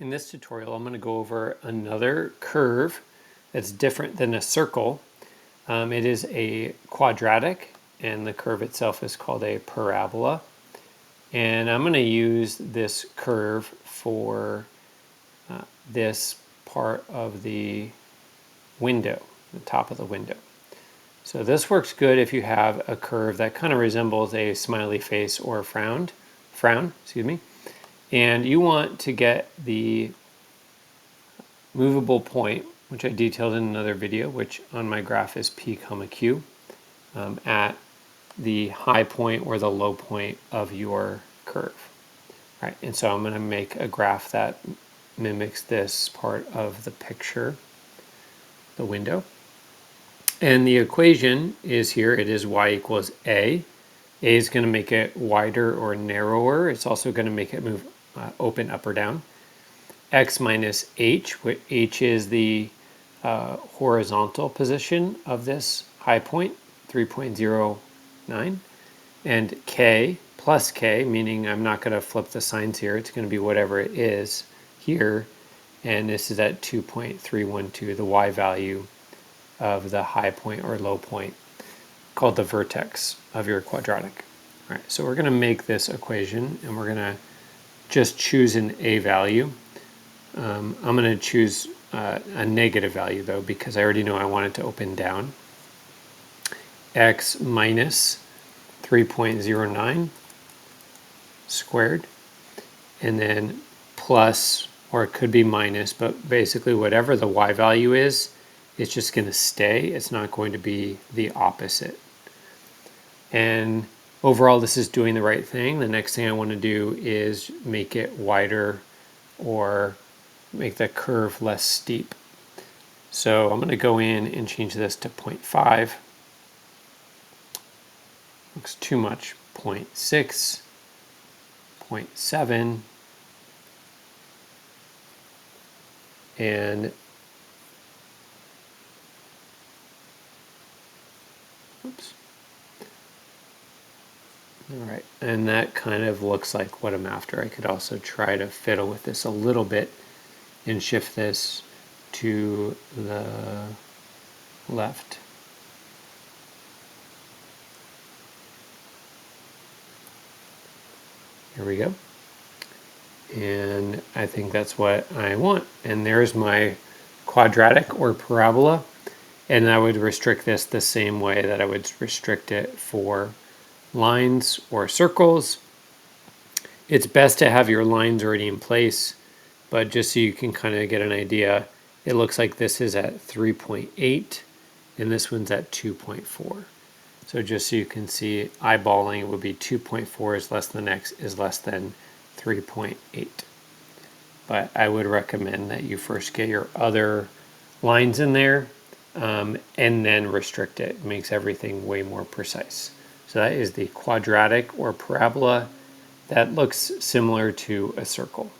In this tutorial, I'm going to go over another curve that's different than a circle. It is a quadratic, and the curve itself is called a parabola. And I'm going to use this curve for this part of the window, the top of the window. So this works good if you have a curve that kind of resembles a smiley face or a frown, excuse me. And you want to get the movable point, which I detailed in another video, which on my graph is P, Q, at the high point or the low point of your curve. All right, and so I'm going to make a graph that mimics this part of the picture, the window. And the equation is here. It is y equals A. A is going to make it wider or narrower. It's also going to make it move open up or down. X minus h, where h is the horizontal position of this high point, 3.09. And k plus k, meaning I'm not going to flip the signs here. It's going to be whatever it is here. And this is at 2.312, the y value of the high point or low point, called the vertex of your quadratic. All right, so we're going to make this equation, and we're going to just choose an a value. I'm going to choose a negative value, though, because I already know I want it to open down. X minus 3.09 squared, and then plus, or it could be minus, but basically whatever the y value is, it's just going to stay. It's not going to be the opposite. And overall, this is doing the right thing. The next thing I want to do is make it wider or make the curve less steep. So I'm going to go in and change this to 0.5. Looks too much. 0.6, 0.7, and oops. All right, and that kind of looks like what I'm after. I could also try to fiddle with this a little bit and shift this to the left. Here we go. And I think that's what I want. And there's my quadratic or parabola. And I would restrict this the same way that I would restrict it for lines or circles. It's best to have your lines already in place, but just so you can kind of get an idea, it looks like this is at 3.8 and this one's at 2.4. So just so you can see, eyeballing, it would be 2.4 is less than x is less than 3.8. But I would recommend that you first get your other lines in there and then restrict it. It makes everything way more precise. So that is the quadratic or parabola. That looks similar to a circle.